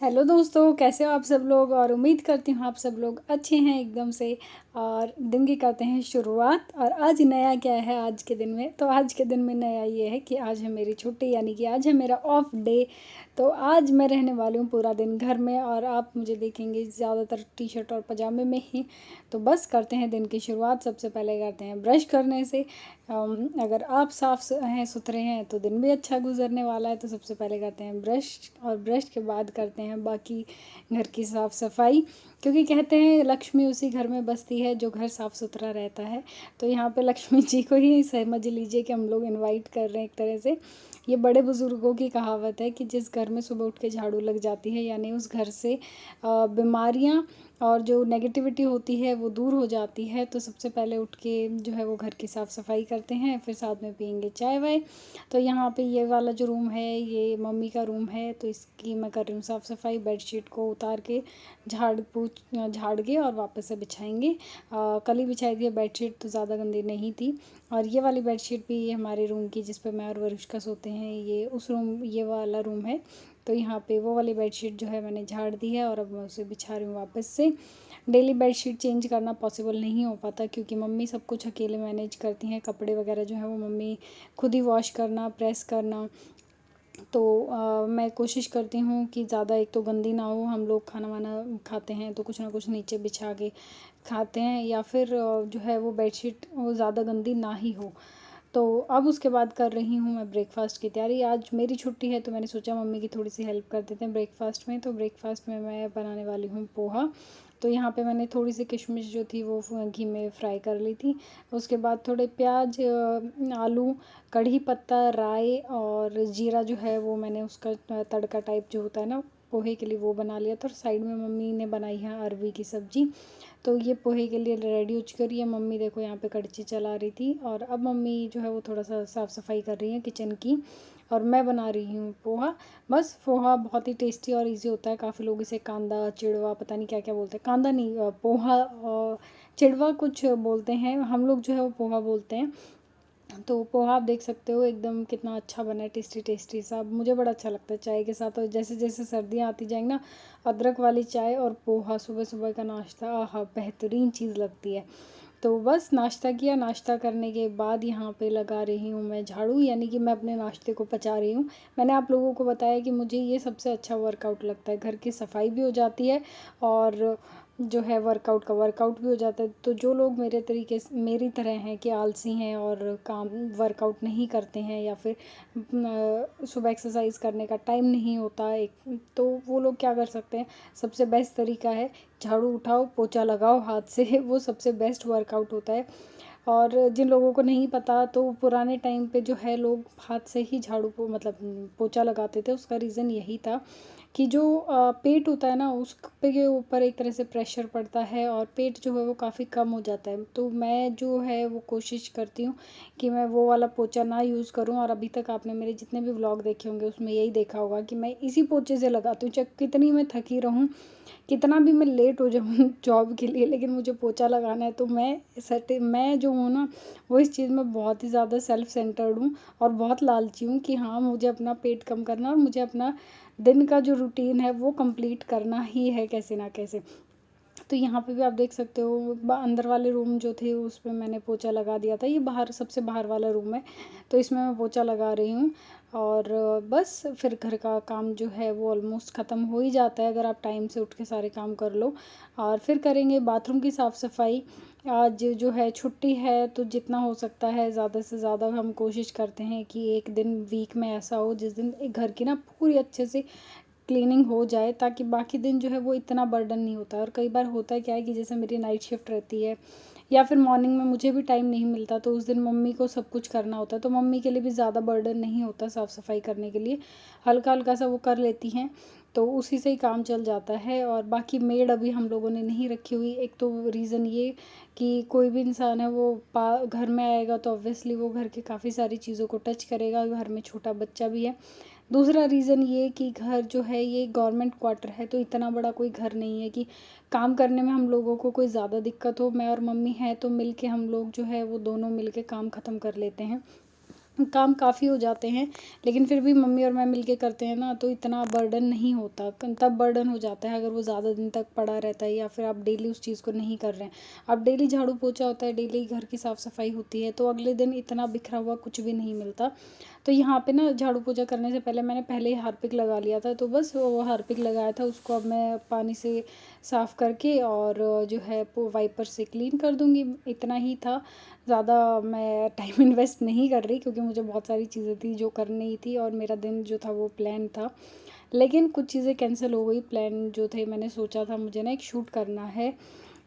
Hello दोस्तों, कैसे हो आप सब लोग। और उम्मीद करती हूँ आप सब लोग अच्छे हैं एकदम से। और दिन की करते हैं शुरुआत। और आज नया क्या है आज के दिन में, तो आज के दिन में नया ये है कि आज है मेरी छुट्टी, यानी कि आज है मेरा ऑफ डे। तो आज मैं रहने वाली हूँ पूरा दिन घर में, और आप मुझे देखेंगे ज़्यादातर टी शर्ट और पजामे में ही। तो बस करते हैं दिन की शुरुआत। सबसे पहले करते हैं ब्रश करने से। अगर आप साफ़ हैं सुथरे हैं तो दिन भी अच्छा गुजरने वाला है। तो सबसे पहले करते हैं ब्रश, और ब्रश के बाद करते हैं बाकी घर की साफ़ सफाई। क्योंकि कहते हैं लक्ष्मी उसी घर में बसती है जो घर साफ़ सुथरा रहता है। तो यहाँ पे लक्ष्मी जी को ही समझ लीजिए कि हम लोग इनवाइट कर रहे हैं एक तरह से। ये बड़े बुज़ुर्गों की कहावत है कि जिस घर में सुबह उठ के झाड़ू लग जाती है, यानी उस घर से बीमारियाँ और जो नेगेटिविटी होती है वो दूर हो जाती है। तो सबसे पहले उठ के जो है वो घर की साफ़ सफाई करते हैं, फिर साथ में पियेंगे चाय वाय। तो यहाँ पे ये वाला जो रूम है ये मम्मी का रूम है, तो इसकी मैं कर रही हूँ साफ़ सफाई। बेडशीट को उतार के झाड़ के और वापस से बिछाएंगे। कल ही बिछाई थी बेडशीट, तो ज़्यादा गंदी नहीं थी। और ये वाली बेडशीट भी ये हमारे रूम की, जिस पे मैं और वरुष्का सोते हैं, ये उस रूम ये वाला रूम है। तो यहाँ पे वो वाली बेडशीट जो है मैंने झाड़ दी है, और अब मैं उसे बिछा रही हूँ वापस से। डेली बेडशीट चेंज करना पॉसिबल नहीं हो पाता, क्योंकि मम्मी सब कुछ अकेले मैनेज करती हैं। कपड़े वगैरह जो है वो मम्मी खुद ही वॉश करना, प्रेस करना। तो मैं कोशिश करती हूँ कि ज़्यादा एक तो गंदी ना हो। हम लोग खाना वाना खाते हैं तो कुछ ना कुछ नीचे बिछा के खाते हैं, या फिर जो है वो बेडशीट वो ज़्यादा गंदी ना ही हो। तो अब उसके बाद कर रही हूँ मैं ब्रेकफ़ास्ट की तैयारी। आज मेरी छुट्टी है तो मैंने सोचा मम्मी की थोड़ी सी हेल्प कर देते हैं ब्रेकफ़ास्ट में। तो ब्रेकफ़ास्ट में मैं बनाने वाली हूँ पोहा। तो यहाँ पे मैंने थोड़ी सी किशमिश जो थी वो घी में फ्राई कर ली थी। उसके बाद थोड़े प्याज, आलू, कढ़ी पत्ता, राई और जीरा जो है वो मैंने उसका तड़का टाइप जो होता है ना पोहे के लिए, वो बना लिया था। और साइड में मम्मी ने बनाई है अरवी की सब्ज़ी। तो ये पोहे के लिए रेडी हो चुकी है। और ये मम्मी देखो यहाँ पे कड़छी चला रही थी, और अब मम्मी जो है वो थोड़ा सा साफ़ सफाई कर रही है किचन की। और मैं बना रही हूँ पोहा। बस पोहा बहुत ही टेस्टी और इजी होता है। काफ़ी लोग इसे कांदा चिड़वा पता नहीं क्या क्या बोलते हैं, कांदा नहीं पोहा और चिड़वा कुछ बोलते हैं, हम लोग जो है वो पोहा बोलते हैं। तो पोहा आप देख सकते हो एकदम कितना अच्छा बना है, टेस्टी टेस्टी सा। मुझे बड़ा अच्छा लगता है चाय के साथ। और जैसे जैसे सर्दियाँ आती जाएंगी ना, अदरक वाली चाय और पोहा सुबह सुबह का नाश्ता, आहा बेहतरीन चीज़ लगती है। तो बस नाश्ता किया। नाश्ता करने के बाद यहाँ पे लगा रही हूँ मैं झाड़ू, यानी कि मैं अपने नाश्ते को पचा रही हूँ। मैंने आप लोगों को बताया कि मुझे ये सबसे अच्छा वर्कआउट लगता है। घर की सफाई भी हो जाती है, और जो है वर्कआउट का वर्कआउट भी हो जाता है। तो जो लोग मेरे तरीके से मेरी तरह हैं कि आलसी हैं और काम वर्कआउट नहीं करते हैं, या फिर सुबह एक्सरसाइज करने का टाइम नहीं होता एक, तो वो लोग क्या कर सकते हैं। सबसे बेस्ट तरीका है झाड़ू उठाओ, पोछा लगाओ हाथ से। वो सबसे बेस्ट वर्कआउट होता है। और जिन लोगों को नहीं पता, तो पुराने टाइम पे जो है लोग हाथ से ही झाड़ू को मतलब पोछा लगाते थे। उसका रीज़न यही था कि जो पेट होता है ना, उस पे के ऊपर एक तरह से प्रेशर पड़ता है, और पेट जो है वो काफ़ी कम हो जाता है। तो मैं जो है वो कोशिश करती हूँ कि मैं वो वाला पोछा ना यूज़ करूँ। और अभी तक आपने मेरे जितने भी व्लॉग देखे होंगे उसमें यही देखा होगा कि मैं इसी पोछे से लगाती हूँ, चाहे कितनी मैं थकी रहूँ, कितना भी मैं लेट हो जाऊँ जॉब के लिए, लेकिन मुझे पोछा लगाना है। तो मैं जो हूँ ना, वो इस चीज़ में बहुत ही ज़्यादा सेल्फ सेंटर्ड हूँ, और बहुत लालची हूँ कि हाँ मुझे अपना पेट कम करना, और मुझे अपना दिन का जो रूटीन है वो कंप्लीट करना ही है कैसे ना कैसे। तो यहाँ पे भी आप देख सकते हो अंदर वाले रूम जो थे उस पे मैंने पोछा लगा दिया था। ये बाहर सबसे बाहर वाला रूम है, तो इसमें मैं पोछा लगा रही हूँ। और बस फिर घर का काम जो है वो ऑलमोस्ट ख़त्म हो ही जाता है, अगर आप टाइम से उठ के सारे काम कर लो। और फिर करेंगे बाथरूम की साफ़ सफाई। आज जो है छुट्टी है, तो जितना हो सकता है ज़्यादा से ज़्यादा हम कोशिश करते हैं कि एक दिन वीक में ऐसा हो जिस दिन एक घर की ना पूरी अच्छे से क्लीनिंग हो जाए, ताकि बाकी दिन जो है वो इतना बर्डन नहीं होता। और कई बार होता है क्या है कि जैसे मेरी नाइट शिफ्ट रहती है, या फिर मॉर्निंग में मुझे भी टाइम नहीं मिलता, तो उस दिन मम्मी को सब कुछ करना होता है। तो मम्मी के लिए भी ज़्यादा बर्डन नहीं होता साफ़ सफाई करने के लिए, हल्का हल्का सा वो कर लेती हैं, तो उसी से ही काम चल जाता है। और बाकी मेड अभी हम लोगों ने नहीं रखी हुई। एक तो रीज़न ये कि कोई भी इंसान है वो घर में आएगा तो ऑब्वियसली वो घर की काफ़ी सारी चीज़ों को टच करेगा, घर में छोटा बच्चा भी है। दूसरा रीज़न ये कि घर जो है ये गवर्नमेंट क्वार्टर है, तो इतना बड़ा कोई घर नहीं है कि काम करने में हम लोगों को कोई ज़्यादा दिक्कत हो। मैं और मम्मी हैं तो मिल के हम लोग जो है वो दोनों मिल के काम ख़त्म कर लेते हैं। काम काफ़ी हो जाते हैं, लेकिन फिर भी मम्मी और मैं मिलके करते हैं ना, तो इतना बर्डन नहीं होता। तब बर्डन हो जाता है अगर वो ज़्यादा दिन तक पड़ा रहता है या फिर आप डेली उस चीज़ को नहीं कर रहे हैं। अब डेली झाड़ू पोछा होता है, डेली घर की साफ़ सफाई होती है, तो अगले दिन इतना बिखरा हुआ कुछ भी नहीं मिलता। तो यहाँ पे ना झाड़ू पोछा करने से पहले मैंने पहले ही हार्पिक लगा लिया था, तो बस वो हार्पिक लगाया था, उसको अब मैं पानी से साफ़ करके और जो है वो वाइपर से क्लीन कर दूँगी। इतना ही था, ज़्यादा मैं टाइम इन्वेस्ट नहीं कर रही, क्योंकि मुझे बहुत सारी चीज़ें थी जो करनी थी और मेरा दिन जो था वो प्लान था। लेकिन कुछ चीज़ें कैंसिल हो गई। प्लान जो थे, मैंने सोचा था मुझे ना एक शूट करना है,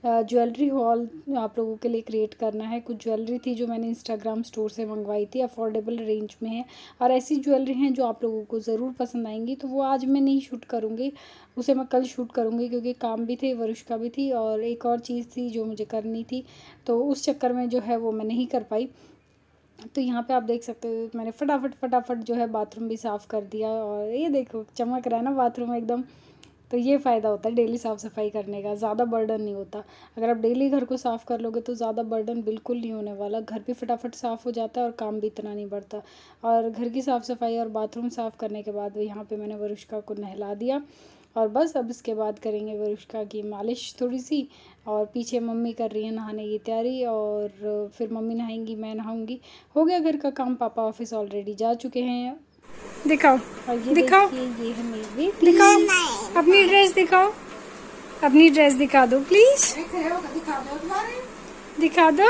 ज्वेलरी हॉल आप लोगों के लिए क्रिएट करना है। कुछ ज्वेलरी थी जो मैंने इंस्टाग्राम स्टोर से मंगवाई थी, अफोर्डेबल रेंज में है और ऐसी ज्वेलरी हैं जो आप लोगों को ज़रूर पसंद आएंगी। तो वो आज मैं नहीं शूट करूँगी, उसे मैं कल शूट करूँगी, क्योंकि काम भी थे, वरुष्का भी थी और एक और चीज़ थी जो मुझे करनी थी, तो उस चक्कर में जो है वो मैं नहीं कर पाई। तो यहाँ पे आप देख सकते हो मैंने फटाफट जो है बाथरूम भी साफ़ कर दिया और ये देखो चमक रहा है ना बाथरूम एकदम। तो ये फ़ायदा होता है डेली साफ़ सफाई करने का, ज़्यादा बर्डन नहीं होता। अगर आप डेली घर को साफ़ कर लोगे तो ज़्यादा बर्डन बिल्कुल नहीं होने वाला, घर भी फटाफट साफ़ हो जाता है और काम भी इतना नहीं बढ़ता। और घर की साफ़ सफाई और बाथरूम साफ़ करने के बाद यहाँ पे मैंने वरुष्का को नहला दिया और बस अब इसके बाद करेंगे वरुष्का की मालिश थोड़ी सी, और पीछे मम्मी कर रही है नहाने की तैयारी और फिर मम्मी नहाएंगी, मैं नहाऊंगी। हो गया घर का काम, पापा ऑफिस ऑलरेडी जा चुके हैं। दिखाओ, और ये दिखाओ, ये है मेरी बेटी। दिखाओ अपनी ड्रेस, दिखाओ अपनी ड्रेस, दिखा दो प्लीज, दिखा दो।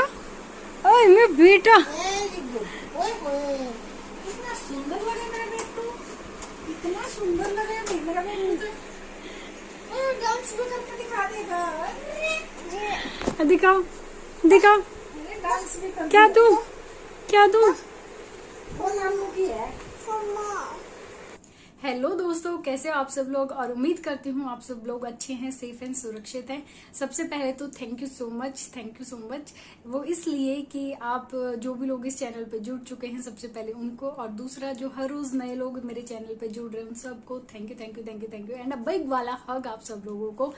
ओए मेरा बेटा, इतना सुंदर लगे मेरा बेटू, इतना सुंदर लगे मेरा बेटू। डांस भी करके दिखा देगा। दिखाओ दिखाओ, डांस भी कर, क्या दूं, क्या दूं? वो नाम की है। हेलो दोस्तों, कैसे हो आप सब लोग, और उम्मीद करती हूँ आप सब लोग अच्छे हैं, सेफ एंड सुरक्षित हैं। सबसे पहले तो थैंक यू सो मच। वो इसलिए कि आप जो भी लोग इस चैनल पे जुड़ चुके हैं, सबसे पहले उनको, और दूसरा जो हर रोज नए लोग मेरे चैनल पे जुड़ रहे हैं उन सबको thank you and a big वाला हग आप सब लोगों को।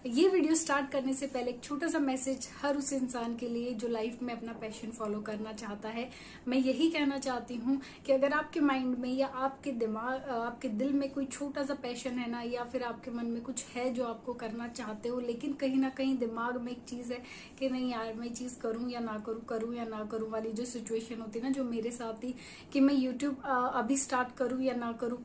ये वीडियो स्टार्ट करने से पहले एक छोटा सा मैसेज हर उस इंसान के लिए जो लाइफ में अपना पैशन फॉलो करना चाहता है। मैं यही कहना चाहती हूँ कि अगर आपके माइंड में या आपके दिमाग, आपके दिल में कोई छोटा सा पैशन है ना, या फिर आपके मन में कुछ है जो आपको करना चाहते हो, लेकिन कहीं ना कहीं दिमाग में एक चीज है कि नहीं यार मैं चीज करूं या ना करूं वाली जो सिचुएशन होती है ना, जो मेरे साथ ही, कि मैं यूट्यूब अभी स्टार्ट करूं या ना करूं,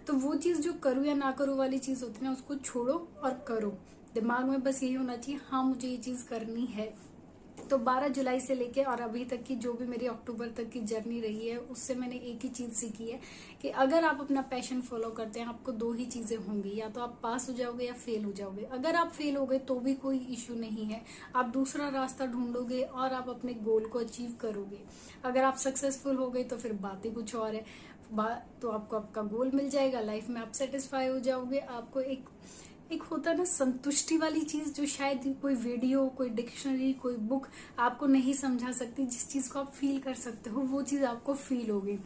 तो वो चीज जो करूं या ना करूं वाली चीज होती है ना, उसको छोड़ो और करो। दिमाग में बस यही होना चाहिए, हाँ मुझे ये चीज करनी है। तो 12 जुलाई से लेके और अभी तक की जो भी मेरी अक्टूबर तक की जर्नी रही है, उससे मैंने एक ही चीज सीखी है कि अगर आप अपना पैशन फॉलो करते हैं, आपको दो ही चीजें होंगी, या तो आप पास हो जाओगे या फेल हो जाओगे। अगर आप फेल हो गए तो भी कोई इश्यू नहीं है, आप दूसरा रास्ता ढूंढोगे और आप अपने गोल को अचीव करोगे। अगर आप सक्सेसफुल हो गए तो फिर बात ही कुछ और है, तो आपको आपका गोल मिल जाएगा, लाइफ में आप सेटिस्फाई हो जाओगे। आपको एक होता है ना संतुष्टि वाली चीज, जो शायद कोई वीडियो, कोई डिक्शनरी, कोई बुक आपको नहीं समझा सकती। जिस चीज को आप फील कर सकते हो वो चीज आपको फील होगी।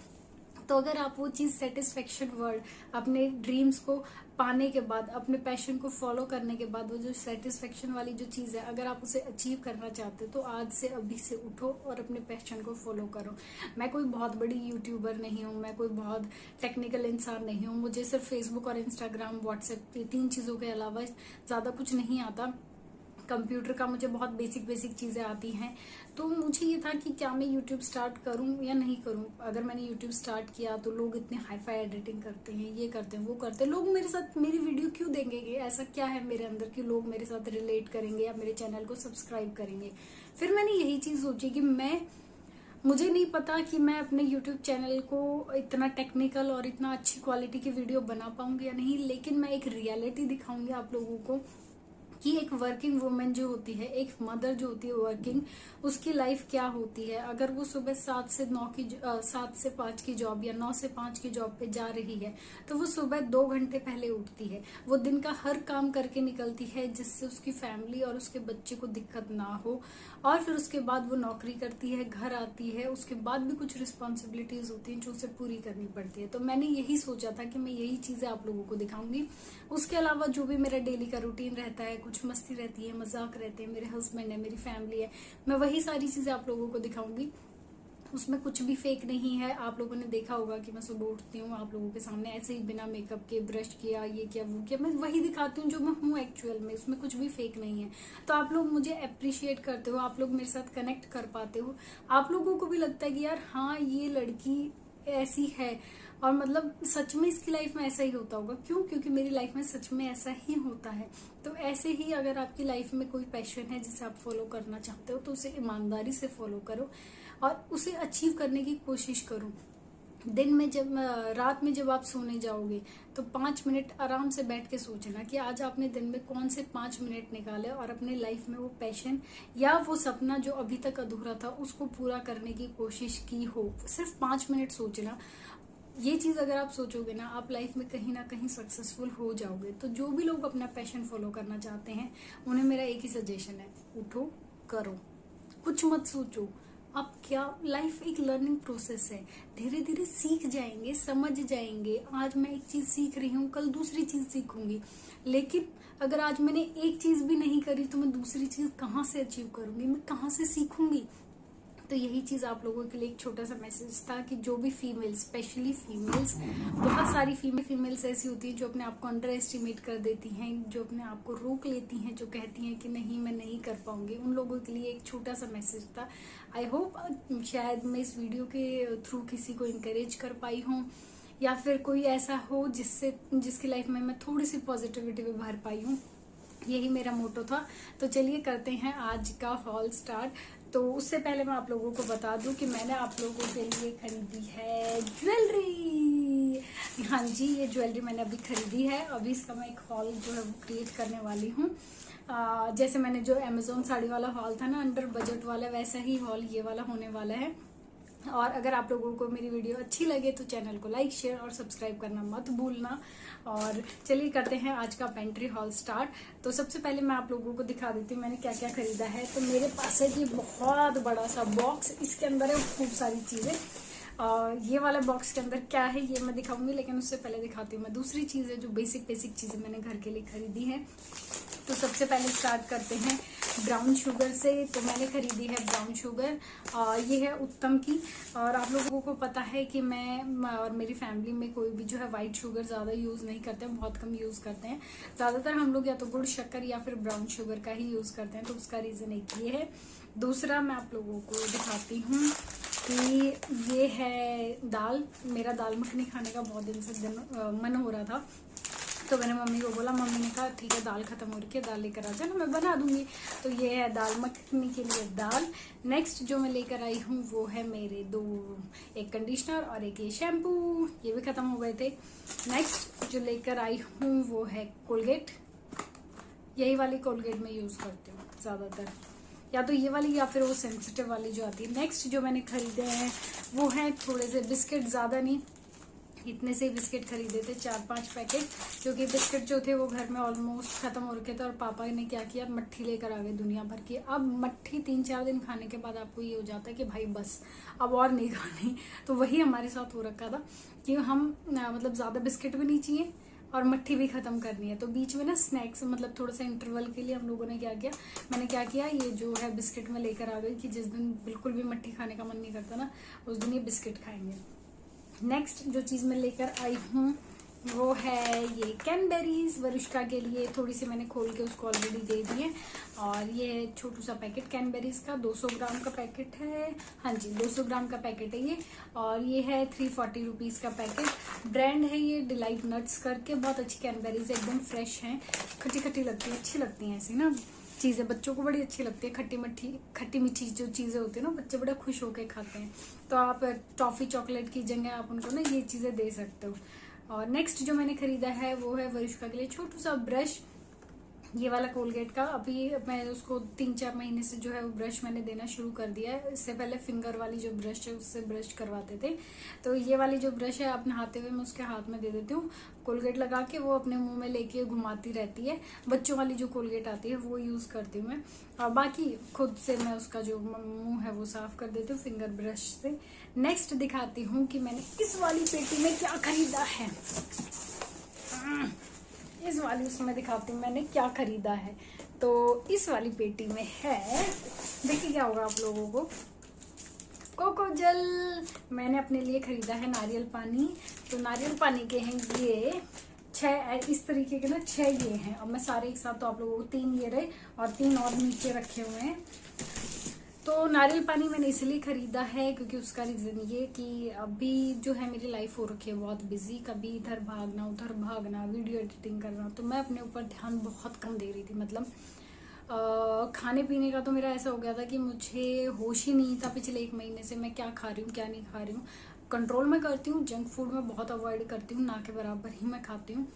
तो अगर आप वो चीज सेटिस्फेक्शन वर्ड, अपने ड्रीम्स को पाने के बाद, अपने पैशन को फॉलो करने के बाद, वो जो सेटिस्फेक्शन वाली जो चीज है, अगर आप उसे अचीव करना चाहते हो तो आज से अभी से उठो और अपने पैशन को फॉलो करो। मैं कोई बहुत बड़ी यूट्यूबर नहीं हूँ, मैं कोई बहुत टेक्निकल इंसान नहीं हूँ, मुझे सिर्फ फेसबुक और इंस्टाग्राम, व्हाट्सएप, ये 3 चीजों के अलावा ज्यादा कुछ नहीं आता। कंप्यूटर का मुझे बहुत बेसिक चीजें आती हैं। तो मुझे ये था कि क्या मैं यूट्यूब स्टार्ट करूं या नहीं करूं। अगर मैंने यूट्यूब स्टार्ट किया तो लोग इतने हाई फाई एडिटिंग करते हैं, ये करते हैं, वो करते हैं, लोग मेरे साथ मेरी वीडियो क्यों देंगे? ऐसा क्या है मेरे अंदर कि लोग मेरे साथ रिलेट करेंगे या मेरे चैनल को सब्सक्राइब करेंगे? फिर मैंने यही चीज सोची कि मुझे नहीं पता कि मैं अपने YouTube चैनल को इतना टेक्निकल और इतना अच्छी क्वालिटी की वीडियो बना पाऊंगी या नहीं, लेकिन मैं एक रियलिटी दिखाऊंगी आप लोगों को कि एक वर्किंग वुमेन जो होती है, एक मदर जो होती है वर्किंग, उसकी लाइफ क्या होती है। अगर वो सुबह 7 से 5 की जॉब या 9 से 5 की जॉब पे जा रही है, तो वो सुबह 2 घंटे पहले उठती है, वो दिन का हर काम करके निकलती है जिससे उसकी फैमिली और उसके बच्चे को दिक्कत ना हो, और फिर उसके बाद वो नौकरी करती है, घर आती है, उसके बाद भी कुछ रिस्पॉन्सिबिलिटीज होती हैं जो उसे पूरी करनी पड़ती है। तो मैंने यही सोचा था कि मैं यही चीजें आप लोगों को दिखाऊंगी। उसके अलावा जो भी मेरा डेली का रूटीन रहता है, कुछ मस्ती रहती है, मजाक रहते हैं, मेरे हस्बैंड है, मेरी फैमिली है, मैं वही सारी चीजें आप लोगों को दिखाऊंगी। उसमें कुछ भी फेक नहीं है। आप लोगों ने देखा होगा कि मैं सुबह उठती हूँ आप लोगों के सामने ऐसे ही बिना मेकअप के, ब्रश किया, ये किया, वो किया, मैं वही दिखाती हूँ जो मैं हूँ एक्चुअल में, उसमें कुछ भी फेक नहीं है। तो आप लोग मुझे अप्रिशिएट करते हो, आप लोग मेरे साथ कनेक्ट कर पाते हो, आप लोगों को भी लगता है कि यार हाँ ये लड़की ऐसी है, और मतलब सच में इसकी लाइफ में ऐसा ही होता होगा। क्यों? क्योंकि मेरी लाइफ में सच में ऐसा ही होता है। तो ऐसे ही अगर आपकी लाइफ में कोई पैशन है जिसे आप फॉलो करना चाहते हो तो उसे ईमानदारी से फॉलो करो और उसे अचीव करने की कोशिश करो। दिन में जब, रात में जब आप सोने जाओगे तो 5 मिनट आराम से बैठ के सोचना कि आज आपने दिन में कौन से 5 मिनट निकाले और अपने लाइफ में वो पैशन या वो सपना जो अभी तक अधूरा था उसको पूरा करने की कोशिश की हो। सिर्फ 5 मिनट सोचना, ये चीज अगर आप सोचोगे ना, आप लाइफ में कहीं ना कहीं सक्सेसफुल हो जाओगे। तो जो भी लोग अपना पैशन फॉलो करना चाहते हैं उन्हें मेरा एक ही सजेशन है, उठो, करो, कुछ मत सोचो। अब क्या, लाइफ एक लर्निंग प्रोसेस है, धीरे धीरे सीख जाएंगे, समझ जाएंगे। आज मैं एक चीज सीख रही हूँ, कल दूसरी चीज सीखूंगी, लेकिन अगर आज मैंने एक चीज भी नहीं करी तो मैं दूसरी चीज कहाँ से अचीव करूंगी, मैं कहाँ से सीखूंगी। तो यही चीज आप लोगों के लिए एक छोटा सा मैसेज था कि जो भी फीमेल्स, स्पेशली फीमेल्स, बहुत सारी फीमेल्स ऐसी होती है जो अपने आप को अंडर एस्टिमेट कर देती हैं, जो अपने आप को रोक लेती हैं, जो कहती हैं कि नहीं मैं नहीं कर पाऊंगी, उन लोगों के लिए एक छोटा सा मैसेज था। आई होप शायद मैं इस वीडियो के थ्रू किसी को इंकरेज कर पाई हूँ, या फिर कोई ऐसा हो जिसकी लाइफ में मैं थोड़ी सी पॉजिटिविटी भी भर पाई हूँ। यही मेरा मोटो था। तो चलिए करते हैं आज का हॉल स्टार्ट। तो उससे पहले मैं आप लोगों को बता दूं कि मैंने आप लोगों के लिए खरीदी है ज्वेलरी। हाँ जी, ये ज्वेलरी मैंने अभी खरीदी है। अभी इसका मैं एक हॉल जो है वो क्रिएट करने वाली हूँ। जैसे मैंने जो अमेजोन साड़ी वाला हॉल था ना, अंडर बजट वाला, वैसा ही हॉल ये वाला होने वाला है। और अगर आप लोगों को मेरी वीडियो अच्छी लगे तो चैनल को लाइक, शेयर और सब्सक्राइब करना मत भूलना। और चलिए करते हैं आज का पेंट्री हॉल स्टार्ट। तो सबसे पहले मैं आप लोगों को दिखा देती हूँ मैंने क्या क्या खरीदा है। तो मेरे पास है जी बहुत बड़ा सा बॉक्स, इसके अंदर है खूब सारी चीजें। और ये वाला बॉक्स के अंदर क्या है ये मैं दिखाऊंगी, लेकिन उससे पहले दिखाती हूँ मैं दूसरी चीजें जो बेसिक चीजें मैंने घर के लिए खरीदी है। तो सबसे पहले स्टार्ट करते हैं ब्राउन शुगर से। तो मैंने खरीदी है ब्राउन शुगर, ये है उत्तम की। और आप लोगों को पता है कि मैं और मेरी फैमिली में कोई भी जो है व्हाइट शुगर ज़्यादा यूज़ नहीं करते हैं, बहुत कम यूज़ करते हैं। ज़्यादातर हम लोग या तो गुड़ शक्कर या फिर ब्राउन शुगर का ही यूज़ करते हैं। तो उसका रीज़न एक ये है। दूसरा मैं आप लोगों को दिखाती हूँ कि ये है दाल। मेरा दाल मखनी खाने का बहुत दिन से मन हो रहा था, तो मैंने मम्मी को बोला, मम्मी ने कहा ठीक है दाल खत्म हो रही है, दाल लेकर आ जाना, मैं बना दूंगी। तो ये है दाल मखनी के लिए दाल। नेक्स्ट जो मैं लेकर आई हूँ वो है मेरे एक कंडीशनर और एक ये शैम्पू, ये भी खत्म हो गए थे। नेक्स्ट जो लेकर आई हूँ वो है कोलगेट। यही वाली कोलगेट मैं यूज करती हूँ ज्यादातर, या तो ये वाली या फिर वो सेंसिटिव वाली जो आती है। नेक्स्ट जो मैंने खरीदे हैं वो है थोड़े से बिस्किट, ज्यादा नहीं, इतने से बिस्किट खरीदे थे 4-5 पैकेट, क्योंकि बिस्किट जो थे वो घर में ऑलमोस्ट खत्म हो रखे थे। और पापा ने क्या किया, मट्ठी लेकर आ गए दुनिया भर की। अब मट्ठी 3-4 दिन खाने के बाद आपको ये हो जाता है कि भाई बस अब और नहीं खानी। तो वही हमारे साथ हो रखा था कि हम मतलब ज्यादा बिस्किट भी नहीं चाहिए और मट्ठी भी खत्म करनी है। तो बीच में ना स्नैक्स, मतलब थोड़ा सा इंटरवल के लिए हम लोगों ने क्या किया, मैंने क्या किया, ये जो है बिस्किट में लेकर आ गई कि जिस दिन बिल्कुल भी मट्ठी खाने का मन नहीं करता ना, उस दिन ये बिस्किट खाएंगे। नेक्स्ट जो चीज़ मैं लेकर आई हूँ वो है ये कैनबेरीज, वरुष्का के लिए। थोड़ी सी मैंने खोल के उसको ऑलरेडी दे दी है। और ये छोटू सा पैकेट कैनबेरीज का 200 ग्राम का पैकेट है। हाँ जी 200 ग्राम का पैकेट है ये। और ये है 340 रुपीज़ का पैकेट। ब्रांड है ये डिलाइट नट्स करके, बहुत अच्छी कैनबेरीज, एकदम फ्रेश हैं, खट्टी खट्टी लगती है, अच्छी लगती हैं ऐसी ना चीज़ें, बच्चों को बड़ी अच्छी लगती है। खट्टी मीठी जो चीज़ें होती है ना, बच्चे बड़ा खुश होकर खाते हैं। तो आप टॉफ़ी चॉकलेट की जगह आप उनको ना ये चीज़ें दे सकते हो। और नेक्स्ट जो मैंने खरीदा है वो है वरुष्का के लिए छोटू सा ब्रश, ये वाला कोलगेट का। अभी मैं उसको 3-4 महीने से जो है वो ब्रश मैंने देना शुरू कर दिया है। इससे पहले फिंगर वाली जो ब्रश है उससे ब्रश करवाते थे। तो ये वाली जो ब्रश है आप नहाते हुए मैं उसके हाथ में दे देती हूँ, कोलगेट लगा के वो अपने मुंह में लेके घुमाती रहती है। बच्चों वाली जो कोलगेट आती है वो यूज करती हूँ मैं, और बाकी खुद से मैं उसका जो मुंह है वो साफ कर देती हूँ फिंगर ब्रश से। नेक्स्ट दिखाती हूँ कि मैंने इस वाली पेटी में क्या खरीदा है। इस वाली उसमें दिखाती हूँ मैंने क्या खरीदा है। तो इस वाली पेटी में है, देखिए क्या होगा आप लोगों को, कोको जल मैंने अपने लिए खरीदा है नारियल पानी। तो नारियल पानी के हैं ये 6 इस तरीके के ना 6 ये हैं। अब मैं सारे एक साथ तो आप लोगों को 3 ये रहे और 3 और नीचे रखे हुए हैं। तो नारियल पानी मैंने इसलिए खरीदा है क्योंकि उसका रीजन ये कि अभी जो है मेरी लाइफ हो रखी है बहुत बिजी, कभी इधर भागना उधर भागना, वीडियो एडिटिंग करना, तो मैं अपने ऊपर ध्यान बहुत कम दे रही थी। मतलब खाने पीने का तो मेरा ऐसा हो गया था कि मुझे होश ही नहीं था पिछले 1 महीने से मैं क्या खा रही हूँ क्या नहीं खा रही हूँ। कंट्रोल में करती हूँ, जंक फूड में बहुत अवॉइड करती हूँ, ना के बराबर ही मैं खाती हूँ,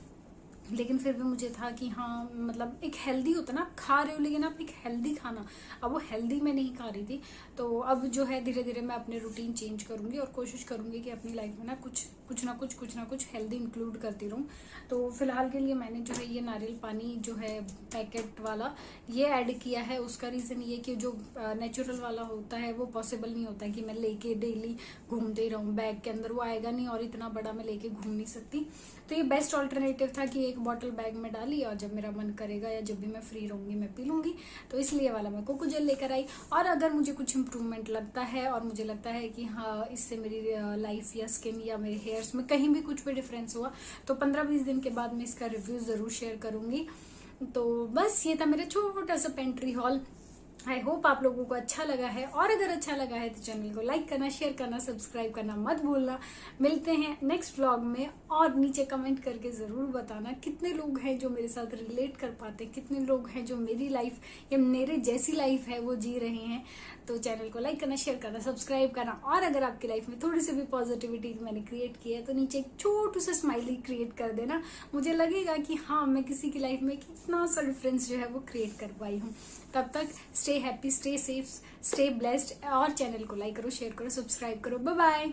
लेकिन फिर भी मुझे था कि हाँ मतलब एक हेल्दी होता है ना, आप खा रहे हो लेकिन आप एक हेल्दी खाना, अब वो हेल्दी मैं नहीं खा रही थी। तो अब जो है धीरे धीरे मैं अपने रूटीन चेंज करूंगी और कोशिश करूंगी कि अपनी लाइफ में ना कुछ ना कुछ हेल्दी इंक्लूड करती रहूं। तो फिलहाल के लिए मैंने जो है ये नारियल पानी जो है पैकेट वाला ये ऐड किया है। उसका रीज़न ये कि जो नेचुरल वाला होता है वो पॉसिबल नहीं होता है कि मैं लेके डेली घूमते रहूं बैग के अंदर, वो आएगा नहीं और इतना बड़ा मैं लेके घूम नहीं सकती। तो ये बेस्ट ऑल्टरनेटिव था कि एक बॉटल बैग में डाली और जब मेरा मन करेगा या जब भी मैं फ्री रहूंगी मैं पी लूंगी। तो इसलिए वाला मैं कोको जेल लेकर आई। और अगर मुझे कुछ इंप्रूवमेंट लगता है और मुझे लगता है कि हाँ इससे मेरी लाइफ या स्किन या मेरे हेयर्स में कहीं भी कुछ भी डिफरेंस हुआ तो 15-20 दिन के बाद मैं इसका रिव्यू जरूर शेयर करूंगी। तो बस ये था मेरा छोटा सा पेंट्री हॉल। आई होप आप लोगों को अच्छा लगा है, और अगर अच्छा लगा है तो चैनल को लाइक करना, शेयर करना, सब्सक्राइब करना मत भूलना। मिलते हैं नेक्स्ट व्लॉग में, और नीचे कमेंट करके ज़रूर बताना कितने लोग हैं जो मेरे साथ रिलेट कर पाते हैं, कितने लोग हैं जो मेरी लाइफ या मेरे जैसी लाइफ है वो जी रहे हैं। तो चैनल को लाइक करना, शेयर करना, सब्सक्राइब करना, और अगर आपकी लाइफ में थोड़ी सी भी पॉजिटिविटी मैंने क्रिएट की है तो नीचे एक छोटू सा स्माइली क्रिएट कर देना। मुझे लगेगा कि हाँ मैं किसी की लाइफ में कितना सा डिफरेंस जो है वो क्रिएट कर पाई हूँ। तब तक stay happy, stay safe, stay blessed, और चैनल को लाइक करो, शेयर करो, सब्सक्राइब करो। Bye bye.